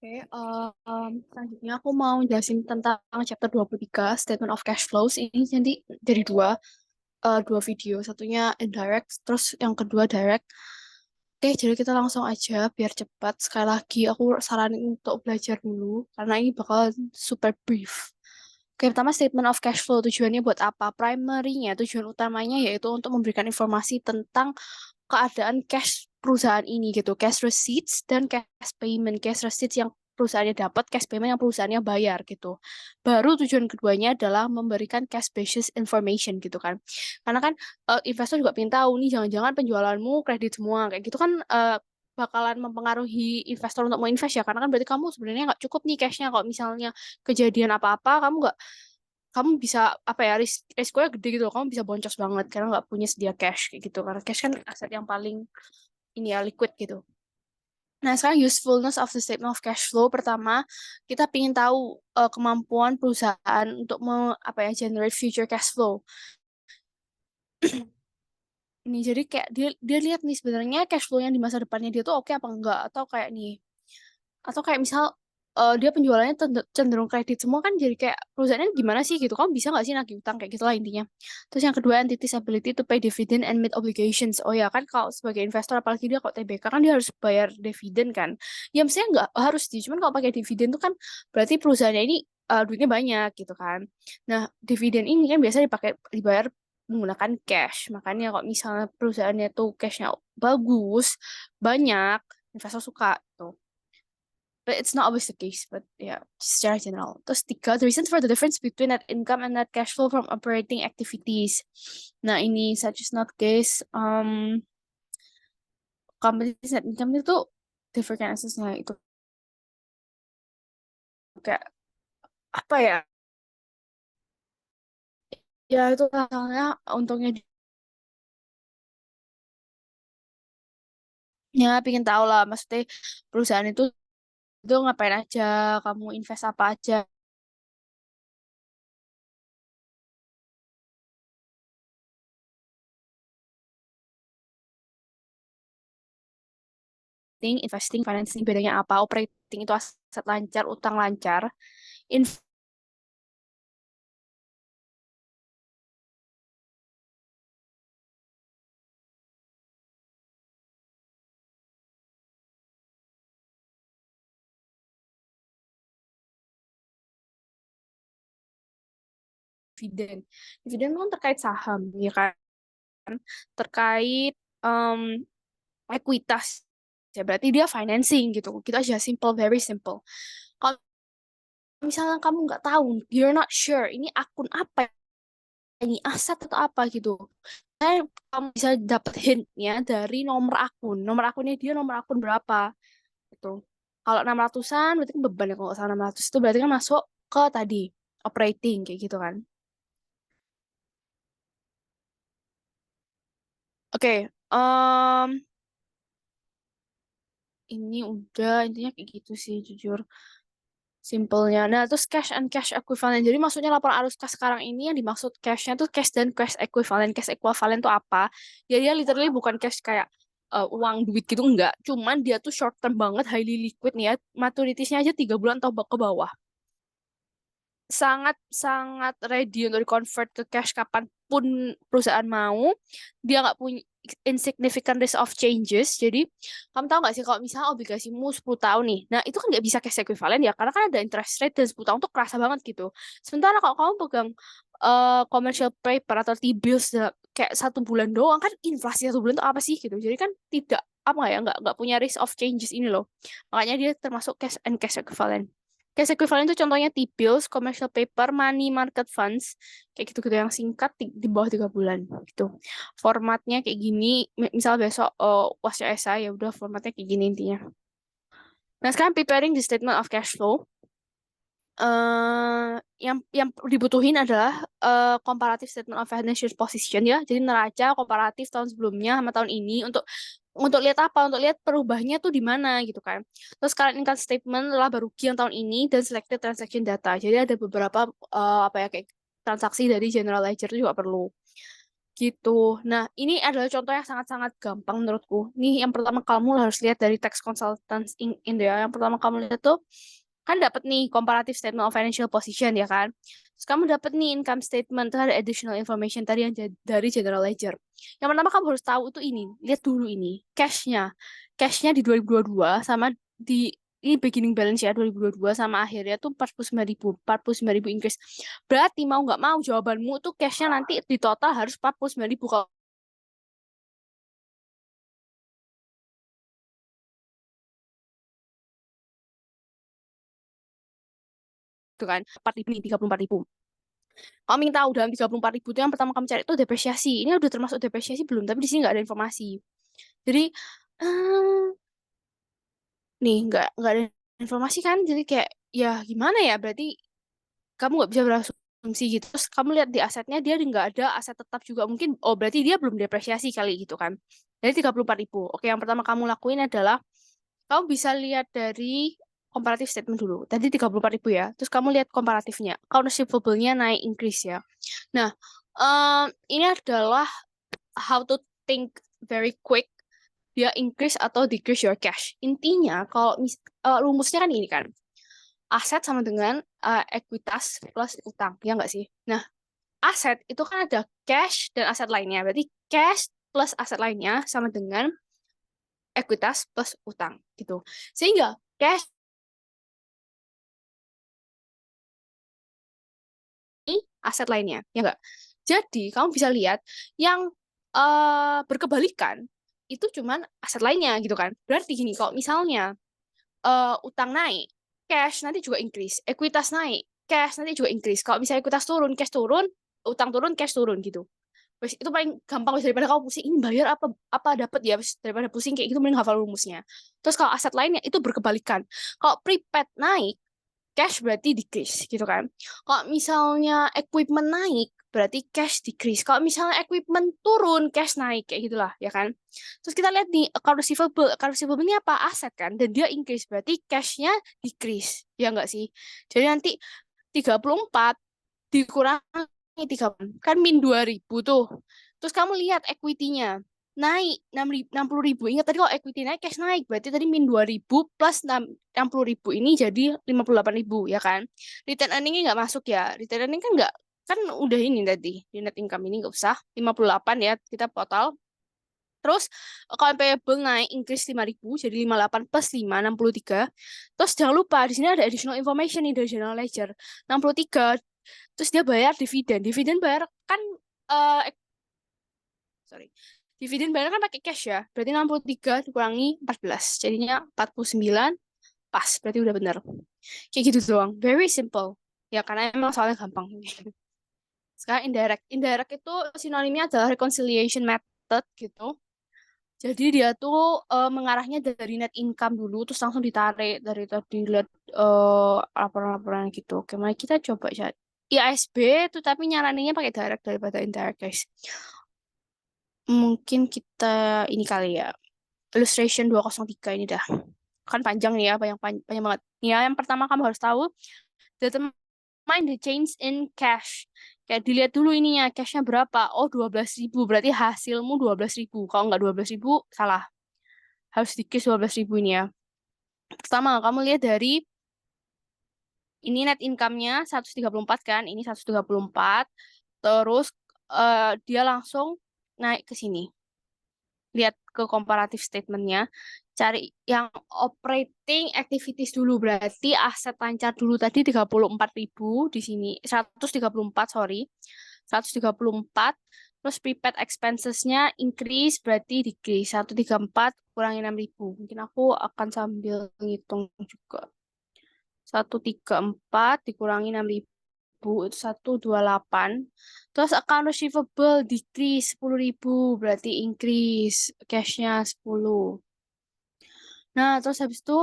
Oke, selanjutnya aku mau jelasin tentang chapter 23, Statement of Cash Flows. Ini nanti dari dua video. Satunya indirect, terus yang kedua direct. Oke, jadi kita langsung aja biar cepat. Sekali lagi, aku saranin untuk belajar dulu, karena ini bakal super brief. Oke, pertama statement of cash flow. Tujuannya buat apa? Primary-nya, tujuan utamanya yaitu untuk memberikan informasi tentang keadaan cash perusahaan ini gitu, cash receipts dan cash payment. Cash receipts yang perusahaannya dapat, cash payment yang perusahaannya bayar gitu. Baru tujuan keduanya adalah memberikan cash basis information gitu kan. Karena kan investor juga pengen tahu nih, jangan-jangan penjualanmu kredit semua kayak gitu kan, bakalan mempengaruhi investor untuk mau invest ya, karena kan berarti kamu sebenarnya nggak cukup nih cashnya. Kalau misalnya kejadian apa-apa, kamu bisa apa ya, risikonya gede gitu loh. Kamu bisa boncos banget karena nggak punya sedia cash kayak gitu, karena cash kan aset yang paling ini ya, liquid gitu. Nah, sekarang usefulness of the statement of cash flow. Pertama, kita ingin tahu kemampuan perusahaan untuk apa ya, generate future cash flow. Ini jadi kayak dia dia lihat nih sebenarnya cash flow yang di masa depannya dia tuh oke apa enggak, atau kayak nih, atau kayak misal dia penjualannya cenderung kredit semua, kan jadi kayak perusahaannya gimana sih gitu, kamu bisa nggak sih nagih utang kayak gitulah intinya. Terus yang kedua, entity's ability to pay dividend and meet obligations. Oh ya kan, kalau sebagai investor apalagi dia kok TBK kan dia harus bayar dividen kan. Ya mestinya nggak harus sih, cuman kalau pakai dividen tuh kan berarti perusahaannya ini duitnya banyak gitu kan. Nah, dividen ini kan biasa dibayar menggunakan cash. Makanya kalau misalnya perusahaannya tuh cashnya bagus, banyak, investor suka tuh. But it's not always the case, but yeah, secara general. Terus tiga, the reason for the difference between net income and net cash flow from operating activities. Nah, ini such is not case. Company's net income itu different assetsnya itu kayak apa ya? Ya itu misalnya untungnya ya pingin tahu lah, maksudnya perusahaan itu ngapain aja, kamu invest apa aja, investing, financing, bedanya apa? Operating itu aset lancar, utang lancar. Dividen. Dividen kan terkait saham, ya kan? Terkait ekuitas. Ya berarti dia financing gitu. Kita aja simple, very simple. Kalau misalnya kamu nggak tahu, you're not sure, ini akun apa, ini aset atau apa gitu. Kamu bisa dapat hintnya dari nomor akun. Nomor akunnya dia nomor akun berapa gitu. Kalau 600-an berarti kan beban ya, kalau nggak salah 600 itu berarti kan masuk ke tadi operating kayak gitu kan. Oke, ini udah intinya kayak gitu sih jujur simpelnya. Nah, terus cash and cash equivalent. Jadi maksudnya laporan arus kas sekarang ini yang dimaksud cashnya tuh cash dan cash equivalent. Cash equivalent tuh apa? Ya dia literally bukan cash kayak uang duit gitu, enggak. Cuman dia tuh short term banget, highly liquid nih ya. Maturitiesnya aja 3 bulan atau ke bawah. Sangat sangat ready untuk di convert ke cash kapanpun perusahaan mau. Dia nggak punya insignificant risk of changes. Jadi kamu tahu nggak sih, kalau misalnya obligasimu 10 tahun nih, nah itu kan nggak bisa cash equivalent ya, karena kan ada interest rate dan 10 tahun tuh kerasa banget gitu. Sementara kalau kamu pegang commercial paper atau T-bills kayak 1 bulan doang, kan inflasi 1 bulan tuh apa sih gitu. Jadi kan tidak apa ya, nggak punya risk of changes ini loh. Makanya dia termasuk cash and cash equivalent. Cash equivalent itu contohnya T-bills, commercial paper, money market funds, kayak gitu-gitu yang singkat di bawah 3 bulan gitu. Formatnya kayak gini, misal besok wasnya esai, ya udah formatnya kayak gini intinya. Nah, sekarang preparing the statement of cash flow. Yang dibutuhin adalah comparative statement of financial position ya. Jadi neraca komparatif tahun sebelumnya sama tahun ini untuk lihat apa? Untuk lihat perubahannya tuh di mana gitu kan. Terus current income statement laba rugi yang tahun ini dan selected transaction data. Jadi ada beberapa apa ya, kayak transaksi dari general ledger itu juga perlu gitu. Nah, ini adalah contoh yang sangat-sangat gampang menurutku. Nih, yang pertama kamu harus lihat dari tax consultants in there. Yang pertama kamu lihat tuh kan dapat nih comparative statement of financial position ya kan. Terus kamu dapat nih income statement, terus ada additional information tadi yang dari general ledger. Yang pertama kamu harus tahu itu ini, lihat dulu ini cashnya, cashnya di 2022 sama di ini beginning balance ya 2022 sama akhirnya tuh 49.000 increase. Berarti mau nggak mau jawabanmu tuh cashnya nanti di total harus 49.000 kalau itu kan 4.000 nih 34.000. Kamu ingin tahu dalam 34.000 itu yang pertama kamu cari itu depresiasi. Ini udah termasuk depresiasi belum? Tapi di sini nggak ada informasi. Jadi eh, nih nggak ada informasi kan? Jadi kayak ya gimana ya? Berarti kamu nggak bisa berasumsi gitu. Terus kamu lihat di asetnya dia nggak ada aset tetap juga mungkin. Oh berarti dia belum depresiasi kali gitu kan? Jadi 34.000. Oke, yang pertama kamu lakuin adalah kamu bisa lihat dari comparative statement dulu. Tadi 34.000 ya. Terus kamu lihat komparatifnya. Account receivable-nya naik increase ya. Nah, ini adalah how to think very quick dia increase atau decrease your cash. Intinya kalau rumusnya kan ini kan. Aset sama dengan ekuitas plus utang, ya nggak sih? Nah, aset itu kan ada cash dan aset lainnya. Berarti cash plus aset lainnya sama dengan ekuitas plus utang gitu. Sehingga cash ini aset lainnya, ya enggak? Jadi, kamu bisa lihat yang berkebalikan itu cuman aset lainnya gitu kan. Berarti gini, kalau misalnya utang naik, cash nanti juga increase. Ekuitas naik, cash nanti juga increase. Kalau misalnya ekuitas turun, cash turun, utang turun, cash turun gitu. Wes, itu paling gampang wes, daripada kamu pusing ini bayar apa apa dapat ya wes, daripada pusing kayak gitu mending hafal rumusnya. Terus kalau aset lainnya itu berkebalikan. Kalau prepaid naik, cash berarti decrease gitu kan. Kalau misalnya equipment naik, berarti cash decrease. Kalau misalnya equipment turun, cash naik kayak gitulah ya kan. Terus kita lihat nih account receivable. Account receivable ini apa? Aset kan. Dan dia increase berarti cashnya decrease. Ya enggak sih? Jadi nanti 34 dikurangi 3 kan min 2.000 tuh. Terus kamu lihat equity-nya naik 60.000. Ingat tadi kalau equity naik, cash naik. Berarti tadi min 2.000 plus 60.000 ini jadi 58.000 ya kan. Return earning-nya nggak masuk ya. Return earning kan nggak, kan udah ini tadi. Di net income ini nggak usah. 58 ya kita total. Terus account payable naik increase 5.000 jadi 58 plus 5 63. Terus jangan lupa di sini ada additional information nih dari general ledger. 63. Terus dia bayar dividen. Dividen bayar kan sorry. Dividen bayar kan pakai cash ya. Berarti 63 dikurangi 14. Jadinya 49 pas. Berarti udah benar. Kayak gitu doang. Very simple. Ya karena emang soalnya gampang. Sekarang indirect. Indirect itu sinonimnya adalah reconciliation method gitu. Jadi dia tuh mengarahnya dari net income dulu, terus langsung ditarik dari tadi lihat laporan-laporan gitu. Oke, mari kita coba cari. IASB itu tapi nyaraninnya pakai direct daripada indirect, guys. Mungkin kita ini kali ya. Illustration 203 ini dah. Kan panjang nih ya, panjang banget. Ya, yang pertama kamu harus tahu determine the change in cash. Kayak dilihat dulu ininya, cashnya berapa? Oh, 12.000. Berarti hasilmu 12.000. Kalau nggak 12.000, salah. Harus dikis 12.000 ini ya. Pertama, kamu lihat dari ini net income-nya 134 kan, ini 134. Terus dia langsung naik ke sini. Lihat ke comparative statement-nya. Cari yang operating activities dulu. Berarti aset lancar dulu tadi 34.000 di sini. 134, sorry. 134. Terus prepaid expenses-nya increase berarti decrease. 134 kurangi 6.000. Mungkin aku akan sambil ngitung juga. 134 dikurangi 6.000 itu 128. Terus account receivable decrease 10.000 berarti increase cashnya 10. Nah, terus habis itu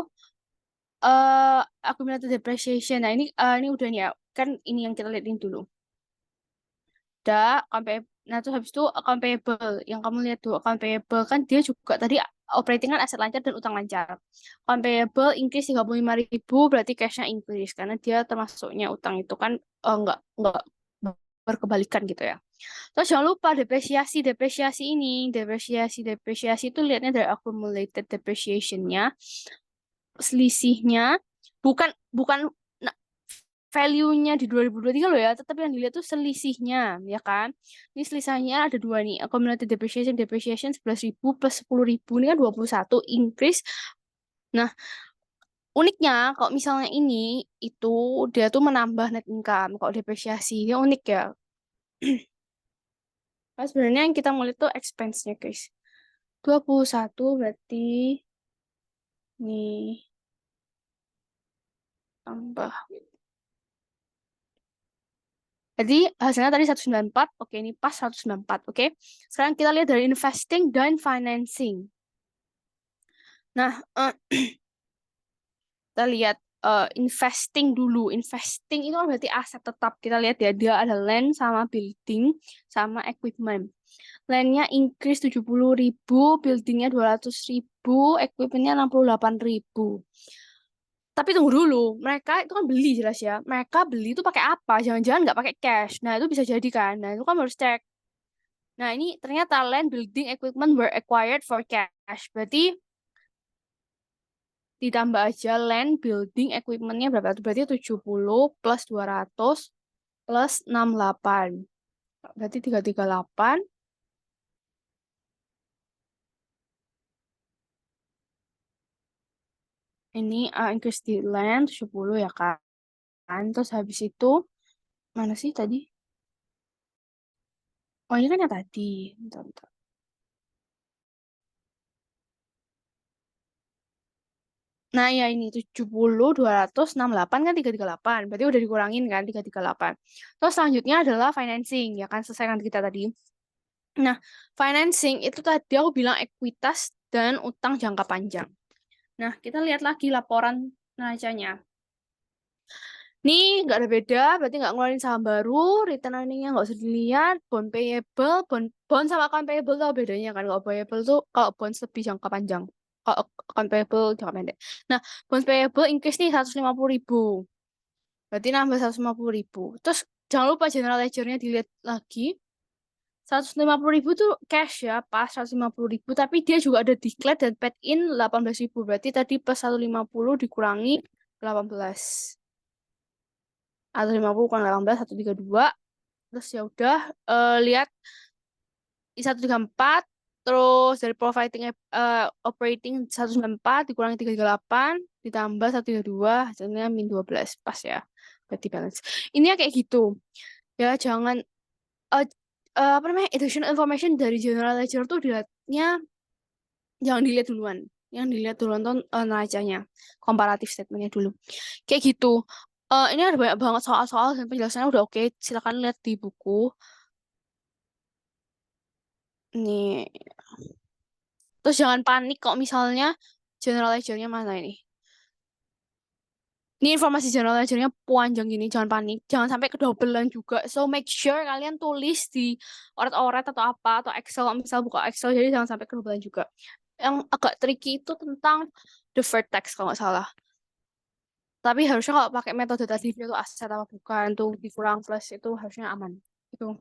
accumulated depreciation. Nah, ini udah nih ya. Kan ini yang kita lihatin dulu. Account payable. Nah, terus habis itu account payable. Yang kamu lihat tuh account payable kan dia juga tadi operating kan aset lancar dan utang lancar. Account payable increase 35.000 berarti cashnya increase karena dia termasuknya utang itu kan enggak berkebalikan gitu ya. Terus jangan lupa depresiasi ini, depresiasi itu lihatnya dari accumulated depreciation-nya, selisihnya bukan bukan nah, value-nya di 2023 loh ya, tetapi yang dilihat tuh selisihnya, ya kan? Ini selisihnya ada dua nih, accumulated depreciation 11.000 plus 10.000, ini kan 21, increase. Nah, uniknya kalau misalnya ini, itu dia tuh menambah net income, kalau depresiasi, dia unik ya. Nah, sebenarnya yang kita mulai tuh expense-nya, guys. 21 berarti nih tambah. Jadi hasilnya tadi 194. Oke, ini pas 194. Oke. Sekarang kita lihat dari investing dan financing. Nah, kita lihat investing dulu. Investing itu kan berarti aset tetap. Kita lihat ya, dia ada land sama building sama equipment. Landnya increase 70.000, buildingnya 200.000, equipmentnya 68.000. Tapi tunggu dulu, mereka itu kan beli jelas ya. Mereka beli itu pakai apa? Jangan-jangan nggak pakai cash. Nah, itu bisa jadi kan. Nah, itu kan harus cek. Nah, ini ternyata land, building, equipment were acquired for cash. Berarti ditambah aja land, building, equipmentnya berapa? Berarti 70 plus 200 plus 68. Berarti 338. Ini increase di land 70 ya kan. Terus habis itu, mana sih tadi? Oh, ini kan yang tadi. Bentar, bentar. Nah, ya ini 70, 268 kan 338. Berarti udah dikurangin kan 338. Terus selanjutnya adalah financing. Ya kan, selesai kan kita tadi. Nah, financing itu tadi aku bilang ekuitas dan utang jangka panjang. Nah, kita lihat lagi laporan neracanya. Nih, nggak ada beda, berarti nggak ngeluarin saham baru, return earningnya nggak usah dilihat, bond payable, bond sama account payable tuh bedanya kan. Kalau payable tuh, kalau bond lebih jangka panjang. Kalau account payable jangka pendek. Nah, bond payable increase nih 150.000. Berarti nambah 150.000. Terus jangan lupa general ledger-nya dilihat lagi. 150.000 tuh cash ya, pas 150.000. Tapi dia juga ada declared dan paid in 18.000. Berarti tadi plus 150 dikurangi 18. Atau 50 kurang 18, 132. Terus ya udah, lihat di 134. Terus dari providing operating 194 dikurangi 338 ditambah 132 hasilnya min 12 pas ya. Berarti balance. Ini ya kayak gitu. Ya jangan eh apa namanya, additional information dari general ledger tuh dilihatnya jangan dilihat duluan. Yang dilihat duluan tuh neracanya, komparatif statementnya dulu. Kayak gitu. Ini ada banyak banget soal-soal dan penjelasannya udah oke. Silakan lihat di buku. Nih. Terus jangan panik kok misalnya general ledger-nya mana ini. Ini informasi general ledger-nya panjang gini, jangan panik. Jangan sampai kedobelan juga. So make sure kalian tulis di oret-oret atau apa, atau Excel, misal buka Excel, jadi jangan sampai kedobelan juga. Yang agak tricky itu tentang deferred tax kalau nggak salah. Tapi harusnya kalau pakai metode tadi itu aset apa bukan, tuh dikurang plus itu harusnya aman. Itu.